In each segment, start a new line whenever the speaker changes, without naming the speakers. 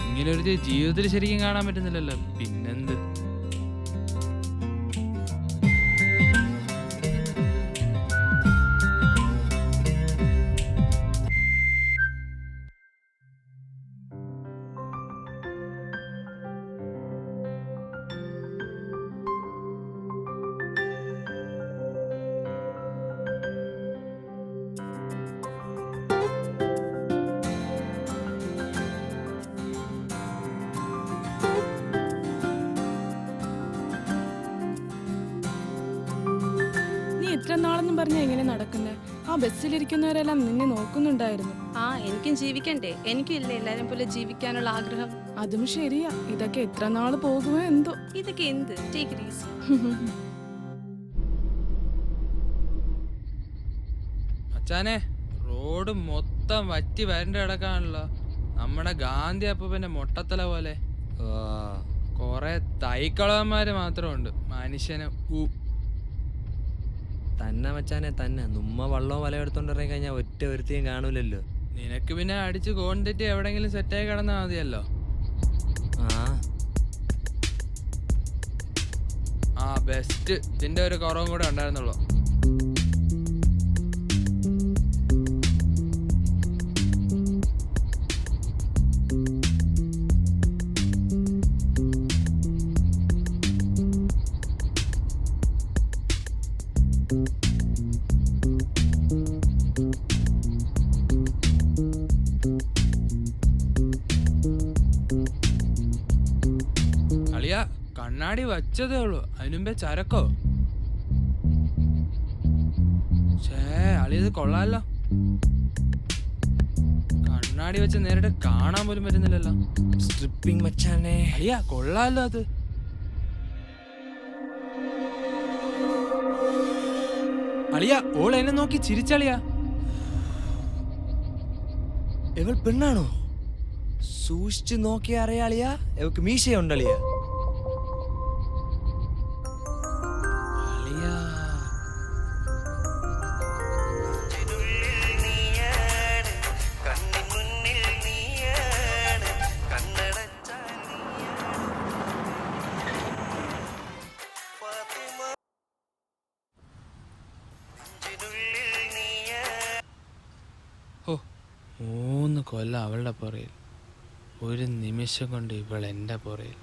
ഇങ്ങനെ ഒരു ജീവിതത്തിൽ ശരിക്കും കാണാൻ പറ്റുന്നില്ലല്ലോ, പിന്നെന്ത്.
ഇത്ര നാളെന്നും പറഞ്ഞാ എങ്ങനെ നടക്കുന്നത്? ആ ബസ്സിലിരിക്കുന്നവരെല്ലാം നിന്നെ നോക്കുന്നുണ്ടായിരുന്നു.
എനിക്കും ജീവിക്കണ്ടേ? എനിക്കും ഇല്ലേ എല്ലാരും പോലെ ജീവിക്കാനുള്ള ആഗ്രഹം?
അതും ശരിയാ. ഇതൊക്കെ എത്ര നാള് പോകുമോ എന്തോ.
ഇതൊക്കെ എന്ത്? Take it easy.
അച്ഛാനെ, റോഡ് മൊത്തം വറ്റി വരണ്ട കിടക്കാണല്ലോ. നമ്മുടെ ഗാന്ധി അപ്പൂപ്പന്റെ മൊട്ടത്തല പോലെ. കൊറേ തൈക്കളവന്മാര് മാത്രമുണ്ട്. മനുഷ്യന്
തന്നെ മച്ചാനെ തന്നെ. നമ്മ വള്ളവും വല എടുത്തോണ്ടിറങ്ങി കഴിഞ്ഞാൽ ഒറ്റ ഒരുത്തിയും കാണൂലല്ലോ.
നിനക്ക് പിന്നെ അടിച്ച് കോൺതെറ്റി എവിടെങ്കിലും സെറ്റായി കിടന്നാ മതിയല്ലോ. ബെസ്റ്റ്. ഇതിന്റെ ഒരു കുറവും കൂടെ ഉണ്ടായിരുന്നുള്ളൂ. കണ്ണാടി വച്ചതേ ഉള്ളൂ, അതിനുമ്പേ ചരക്കോ? അളിയത് കൊള്ളാലോ. കണ്ണാടി വെച്ച് നേരിട്ട് കാണാൻ പോലും പറ്റുന്നില്ലല്ലോ.
സ്ട്രിപ്പിംഗ് മച്ചാനെ.
അളിയാ കൊള്ളാലോ അത്. അളിയാ ഓൾ എന്നെ നോക്കി ചിരിച്ചളിയാ.
ഇവൾ പെണ്ണാണോ? സൂക്ഷിച്ചു നോക്കിയാ അറിയാളിയാ. ഇവക്ക് മീശയുണ്ടളിയാ.
ഓ, 3 കൊല്ലം അവളുടെ പുറയിൽ, ഒരു നിമിഷം കൊണ്ട് ഇവൾ എൻ്റെ പുറയിൽ.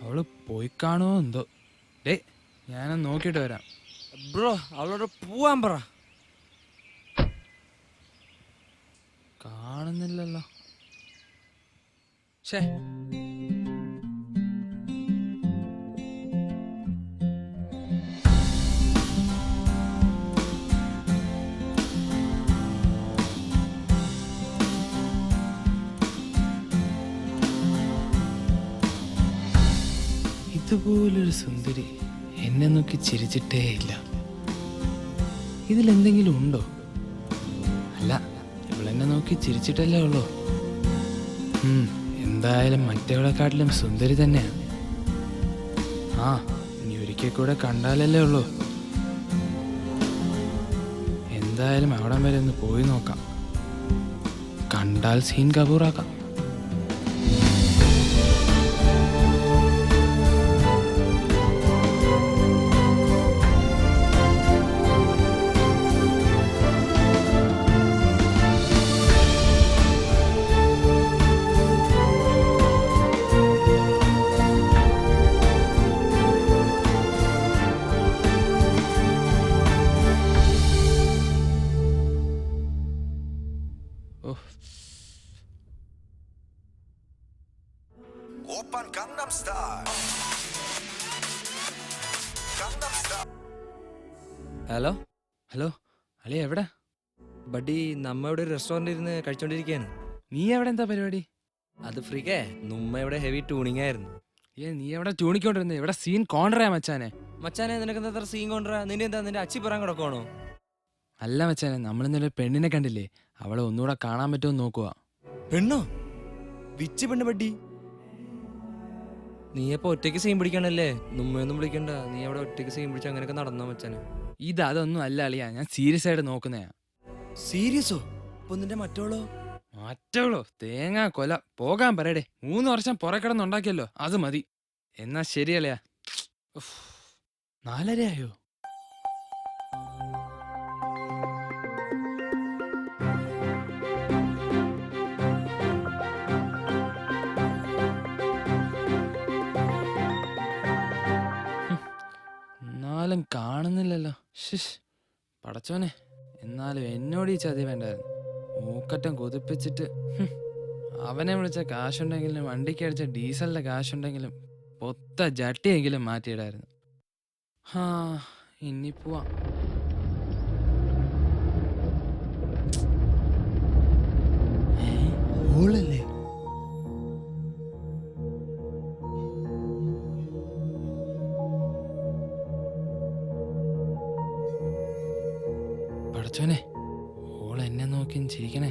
അവള് പോയി കാണുമോ എന്തോ. ഡേ, ഞാനൊന്ന് നോക്കിയിട്ട് വരാം.
ബ്രോ, അവളോട് പോവാൻ പറ.
കാണുന്നില്ലല്ലോ. ഇതുപോലൊരു സുന്ദരി എന്നെ നോക്കി ചിരിച്ചിട്ടേ ഇല്ല. ഇതിലെന്തെങ്കിലും ഉണ്ടോ? അല്ല, ഇവളെന്നെ നോക്കി ചിരിച്ചിട്ടല്ലേ ഉള്ളൂ. എന്തായാലും മറ്റവളെക്കാട്ടിലും സുന്ദരി തന്നെയാണ്. ഇനി ഒരിക്കൽ കൂടെ കണ്ടാലല്ലേ ഉള്ളൂ. എന്തായാലും അവിടം വരെ ഒന്ന് പോയി നോക്കാം. കണ്ടാൽ സീൻ കപൂറാക്കാം.
Oppan Gangnam Style. Gangnam Style.
Hello
hello അളിയ എവിടെ?
ബഡ്ഡി, നമ്മ ഇവിടെ ഒരു റെസ്റ്റോറൻറ്റ് ഇരുന്ന് കഴിച്ചോണ്ടിരിക്കുകയാണ്.
നീ എവിടെ? എന്താ പരിപാടി?
അത് ഫ്രീക്കേ, നമ്മ ഇവിടെ ഹെവി ട്യൂണിങ് ആയിരുന്നു.
നീ എവിടെ ചൂണിക്കൊണ്ടിരുന്നത്? ഇവിടെ സീൻ കോൺട്രയാ മച്ചാനെ.
മച്ചാനെ, നിനക്ക് എന്താ അത്ര സീൻ കൊണ്ടുവരാ? നിന്റെ എന്താ നിന്റെ അച്ചി പറയാൻ കിടക്കുവാണോ?
അല്ല മച്ചാനെ, നമ്മളിന്നൊരു പെണ്ണിനെ കണ്ടില്ലേ, അവളെ ഒന്നുകൂടെ കാണാൻ പറ്റുമോ നോക്കുക.
പെണ്ണോ? വിച്ച് പെണ്ണ് ബഡ്ഡി? നീ അപ്പൊ ഒറ്റയ്ക്ക് സീൻ പിടിക്കണല്ലേ? നമ്മയൊന്നും വിളിക്കണ്ട. നീ അവിടെ ഒറ്റയ്ക്ക് സീൻ പിടിച്ച് അങ്ങനെയൊക്കെ നടന്നോ മച്ചാനെ?
അതൊന്നും അല്ല അളിയാ, ഞാൻ സീരിയസ് ആയിട്ട് നോക്കുന്നയാ.
സീരിയസോ? അപ്പൊ നിന്റെ മറ്റോളോ?
മറ്റവളോ? തേങ്ങാ കൊല. പോകാൻ പറയടേ. 3 വർഷം പുറക്കിടന്നുണ്ടാക്കിയല്ലോ, അത് മതി. എന്നാ ശരിയല്ലയാ. 4:30 ആയോ? എന്നാലും കാണുന്നില്ലല്ലോ. ഷിഷ്, പടച്ചോനെ, എന്നാലും എന്നോട് ഈ ചതി വേണ്ടായിരുന്നു. മൂക്കറ്റം കൊതിപ്പിച്ചിട്ട് അവനെ വിളിച്ച കാശുണ്ടെങ്കിലും വണ്ടിക്ക് അടിച്ച ഡീസലിന്റെ കാശുണ്ടെങ്കിലും പൊത്ത ജട്ടിയെങ്കിലും മാറ്റിയിടായിരുന്നു. ഇനി പോവാം. ഓളല്ലേ? പടച്ചോനെ, ഓൾ എന്നെ നോക്കി ചിരിക്കണേ.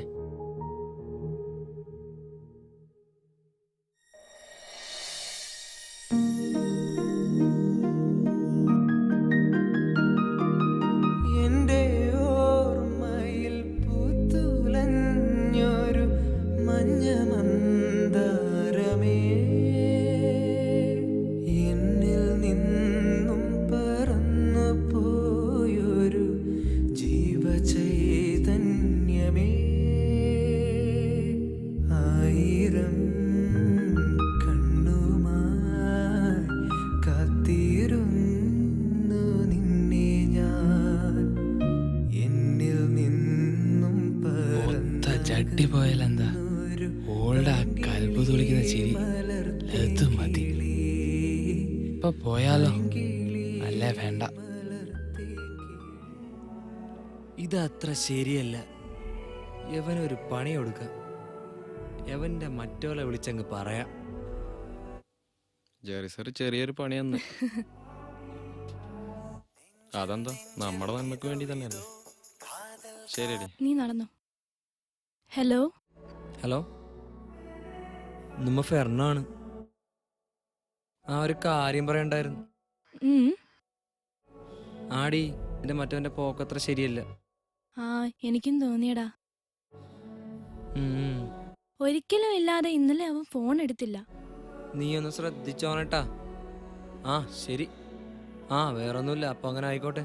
എന്റെ ഓർമ്മയിൽ പൂത്തുലഞ്ഞൊരു മഞ്ഞ മന്ദാരമേ, എന്നിൽ നിന്നും പറന്നു പോയൊരു ജീവചൈതന്യമേ, ആയിരം കണ്ണുമായി കാത്തിരുന്നു നിന്നെ ഞാൻ, എന്നിൽ നിന്നും
പൊത്ത ജട്ടി പോയാലെന്താ? ഓളുടെ ആ കൽബ് തുളിക്കുന്ന ചിരി അത് മതി. ഇപ്പൊ പോയാലോ? അല്ലേ വേണ്ട.
ഇതത്ര ശരിയല്ല. യവനൊരു പണി കൊടുക്കാം. യവന്റെ മറ്റോളെ വിളിച്ചങ്ങ് പറയാം.
ജെറിസർ ചെറിയൊരു പണിയെന്ന്. അതെന്താ, നമ്മുടെ നന്മക്ക് വേണ്ടി തന്നെയല്ലേ. ശരിയടി.
നീ നടന്നോ. ഹലോ
ഹലോ, നമ്മ ഫെർണാണ്. ആ, ഒരു കാര്യം പറയണ്ടായിരുന്നു. ആടി, എന്റെ മറ്റവന്റെ പോക്കത്ര ശരിയല്ല.
എനിക്കും തോന്നിയടാ.
ഉം.
ഒരിക്കലും ഇല്ലാതെ ഇന്നലെ അവൻ ഫോൺ എടുത്തില്ല.
നീ ഒന്ന് ശ്രദ്ധിച്ചോണട്ടാ. ആ ശരി. വേറൊന്നുമില്ല. അപ്പൊ അങ്ങനെ ആയിക്കോട്ടെ.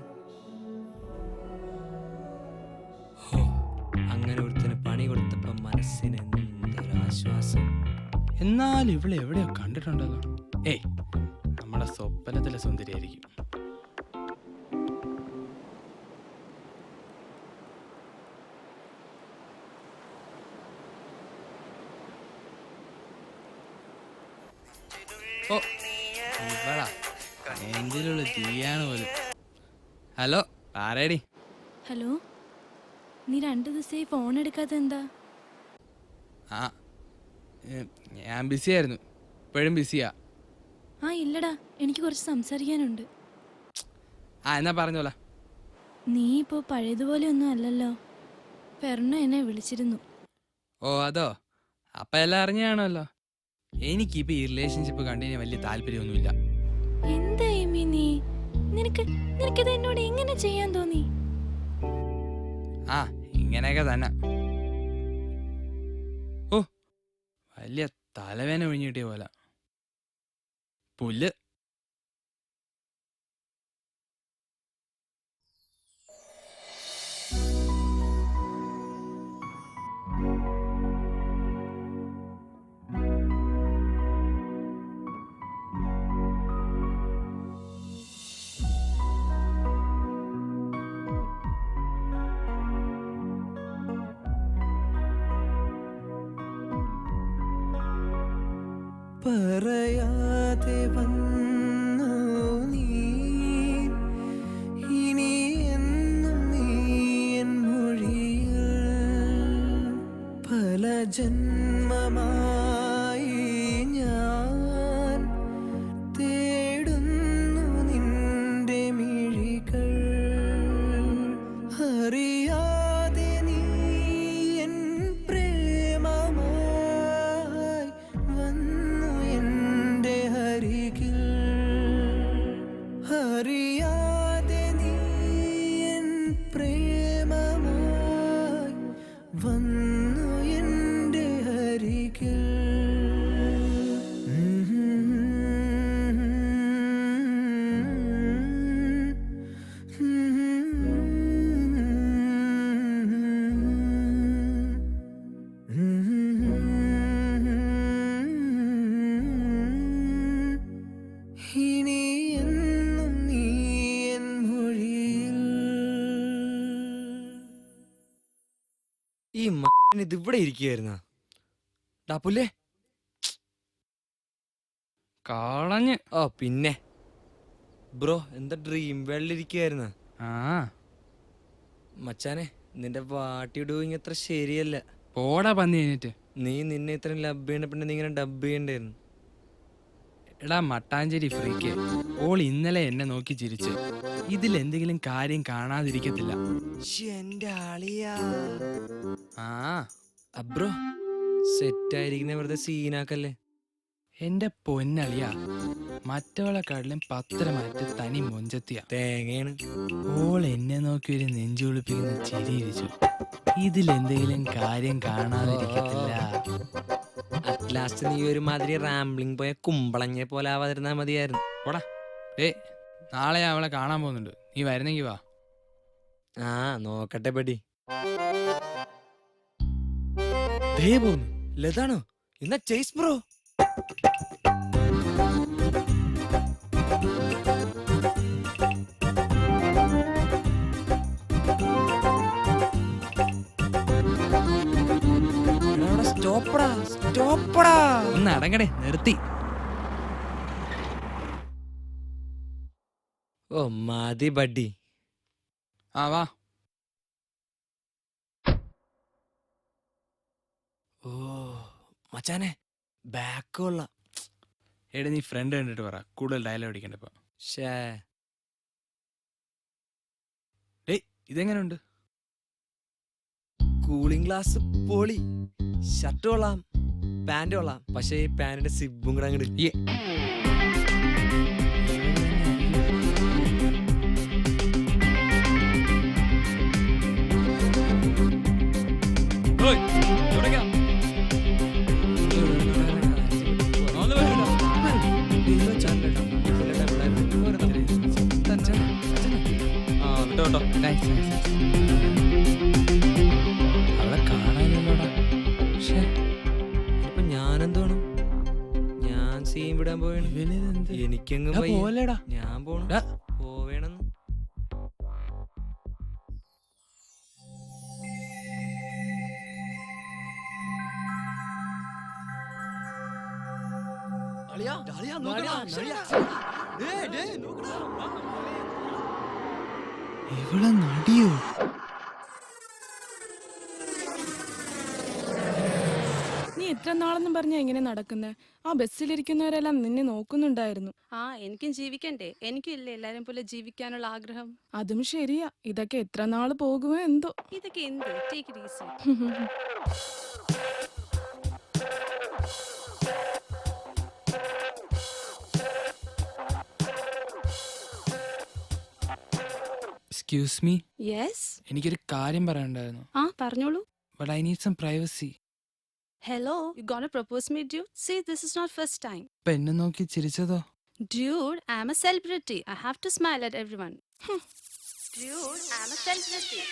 അങ്ങനെ ഒരുത്തിന് പണി കൊടുത്തപ്പോ മനസ്സിന് എന്തൊരാശ്വാസം.
എന്നാലും ഇവിടെ എവിടെയോ കണ്ടിട്ടുണ്ടല്ലോ. നമ്മുടെ സ്വപ്നത്തിലെ സുന്ദരിയായിരിക്കും. ഇവളാ എന്തിലുള്ള തീയാണ് പോലും. ഹലോ, ആരേടി?
ഹലോ, നീ 2 ദിവസമായി ഫോൺ എടുക്കാത്ത എന്താ?
ഞാൻ ബിസിയായിരുന്നു. ഇപ്പോഴും ബിസിയാ.
ഇല്ലടാ, എനിക്ക് കുറച്ച് സംസാരിക്കാനുണ്ട്.
എന്നാ പറഞ്ഞോളാ.
നീ ഇപ്പോ പഴയതുപോലെ ഒന്നും അല്ലല്ലോ. ഫെർണ എന്നെ വിളിച്ചിരുന്നു.
അതോ? അപ്പൊ എല്ലാം അറിഞ്ഞാണല്ലോ. എനിക്കിപ്പോ ഈ റിലേഷൻഷിപ്പ് കണ്ടിന് വലിയ താല്പര്യമൊന്നുമില്ല.
എന്താ നീ? നിനക്കിത് എന്നോട് എങ്ങനെ ചെയ്യാൻ തോന്നി?
ഇങ്ങനെയൊക്കെ തന്നെ. ഓ വലിയ തലവേന ഒഴിഞ്ഞിട്ടിയ പോലെ. പുല്ല്.
പറയാതെ വന്നു നീ, ഇനി എന്നും നീ എൻ മൊഴിയിൽ. പല ജന്മമായി ഞാൻ തേടുന്നു നിന്റെ മിഴികൾ. അറിയാതെ നീ എൻ പ്രേമമായി വന്നു എന്റെ അരികിൽ. അറിയാതെ നീ എൻ പ്രേമമായി വന്നു എന്റെ അരികിൽ. ഇനി എന്നും നീ എൻ മൊഴിയിൽ.
ഈ ഇത് ഇവിടെ ഇരിക്കുകയായിരുന്ന ഡാപ്പുല്ലേ.
കളഞ്ഞ്.
ഓ പിന്നെ ബ്രോ എന്താ ഡ്രീം വേൾഡിലിരിക്കുകയായിരുന്ന.
ആ
മച്ചാനെ നിന്റെ പാട്ടി ഡൂയിങ് അത്ര ശരിയല്ല.
പോടാ പന്നി കഴിഞ്ഞിട്ട്.
നീ നിന്നെ ഇത്രയും ലബ് ചെയ്യണ പിന്നെ നീ ഇങ്ങനെ ഡബ് ചെയ്യണ്ടായിരുന്നു.
എടാ മട്ടാഞ്ചേരി ഫ്രീക്ക്, ഓൾ ഇന്നലെ എന്നെ നോക്കി ചിരിച്ച്. ഇതിലെന്തെങ്കിലും കാര്യം കാണാതിരിക്കത്തില്ല.
എന്റെ ആളിയാ.
ആ
അബ്രോ സെറ്റായിരിക്കുന്ന വെറുതെ സീനാക്കല്ലേ.
എന്റെ പൊന്നളിയാ, മറ്റവളെക്കാട്ടിലും 10 മാറ്റ് തനി മൊഞ്ചത്തിയ.
തേങ്ങയാണ്.
ഓൾ എന്നെ നോക്കി ഒരു നെഞ്ചു കുളിപ്പിക്കുന്ന ചിരി ഇരിച്ചു. ഇതിലെന്തെങ്കിലും കാര്യം കാണാതിരിക്കത്തില്ല.
അറ്റ്ലാസ്റ്റ് നീ ഒരുമാതിരി റാംബ്ലിങ് പോയ കുമ്പളങ്ങെ പോലെ ആവാതിരുന്നാ മതിയായിരുന്നു.
പോടാ. നാളെ ഞാൻ അവളെ കാണാൻ പോകുന്നുണ്ട്. നീ വരുന്നെങ്കി വാ.
ആ നോക്കട്ടെ പടി.
ദേ പോന്നു.
ലതാണോ? എന്നാ ചേസ് ബ്രോ. സ്റ്റോപ്പടാ സ്റ്റോപ്പടാ.
ഒന്ന് അടങ്ങടേ, നിർത്തി.
ഓ മതി ബഡ്ഡി.
ആ വാ.
ഓ മച്ചാനെ ബാക്ക് കൊള്ള.
എടാ നീ ഫ്രണ്ട് കണ്ടിട്ട് പറ, കൂടുതൽ ഡയലോഗ് അടിക്കണ്ട ഇപ്പൊ.
ഷേ
ഇതെങ്ങനെയുണ്ട്?
കൂളിംഗ് ഗ്ലാസ് പൊളി. ഷർട്ട് കൊള്ളാം, പാന്റ് കൊള്ളാം. പക്ഷേ ഈ പാന്റിന്റെ സിബും കൂടെ അങ്ങോട്ട്.
അവളെ കാണാനില്ലോടാ.
അപ്പൊ ഞാനെന്തോണം? ഞാൻ സീൻ വിടാൻ പോയാണ്. എനിക്കങ്ങ് വയ്യ.
പോലെടാ.
ഞാൻ പോണു.
ഡാ.
പോവേണെന്ന്.
ഇവളെ നടിയോ?
നീ എത്ര നാളെന്നും പറഞ്ഞാ എങ്ങനെ നടക്കുന്നേ? ആ ബസ്സിലിരിക്കുന്നവരെല്ലാം നിന്നെ നോക്കുന്നുണ്ടായിരുന്നു.
ആ എനിക്കും ജീവിക്കണ്ടേ? എനിക്കും ഇല്ലേ എല്ലാരും പോലെ ജീവിക്കാനുള്ള ആഗ്രഹം?
അതും ശരിയാ. ഇതൊക്കെ എത്ര നാള് പോകുമോ എന്തോ.
ഇതൊക്കെ എന്ത്? Take it easy.
Excuse me,
yes.
എനിക്കൊരു കാര്യം പറയാനുണ്ടായിരുന്നു.
ആ പറഞ്ഞോളൂ.
But I need some privacy.
Hello, you gonna propose me dude? See, this is not first time.
ഇപ്പൊ എന്നെ നോക്കി ചിരിച്ചതോ?
Dude, I'm a celebrity. I have to smile at everyone. Dude, I'm a celebrity.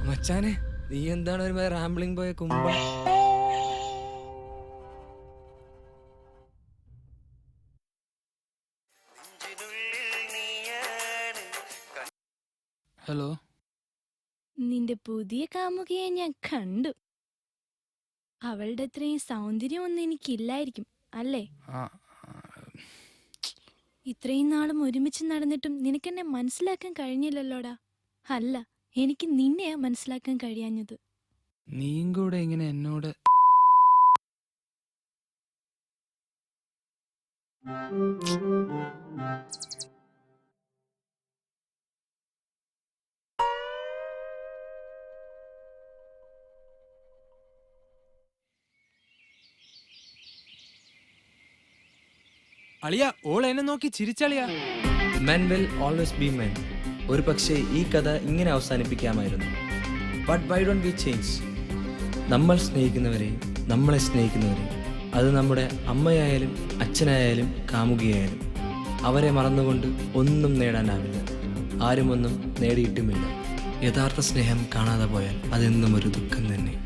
മച്ചാനെ, നീ എന്താണ് ഒരു rambling പോയ കുമ്പ?
Hello,
നിന്റെ പുതിയ കാമുകിയെ ഞാൻ കണ്ടു. അവളുടെ അത്രയും സൗന്ദര്യമൊന്നും എനിക്കില്ലായിരിക്കും അല്ലേ?
ആ,
ഇത്രയും നാളും ഒരുമിച്ച് നടന്നിട്ടും നിനക്കെന്നെ മനസ്സിലാക്കാൻ കഴിഞ്ഞില്ലല്ലോടാ. അല്ല, എനിക്ക് നിന്നെയാ മനസ്സിലാക്കാൻ കഴിയാഞ്ഞത്.
നീയും കൂടെ ഇങ്ങനെ എന്നോട് അളിയ, ഓൾ എന്നെ നോക്കി ചിരിച്ചളിയാ.
Men will always be men. ഒരു പക്ഷേ ഈ കഥ ഇങ്ങനെ അവസാനിപ്പിക്കാമായിരുന്നു. But why don't we change? നമ്മൾ സ്നേഹിക്കുന്നവരെയും നമ്മളെ സ്നേഹിക്കുന്നവരെയും, അത് നമ്മുടെ അമ്മയായാലും അച്ഛനായാലും കാമുകിയായാലും, അവരെ മറന്നുകൊണ്ട് ഒന്നും നേടാനാവില്ല. ആരുമൊന്നും നേടിയിട്ടുമില്ല. യഥാർത്ഥ സ്നേഹം കാണാതെ പോയാൽ അതെന്നും ഒരു ദുഃഖം തന്നെ.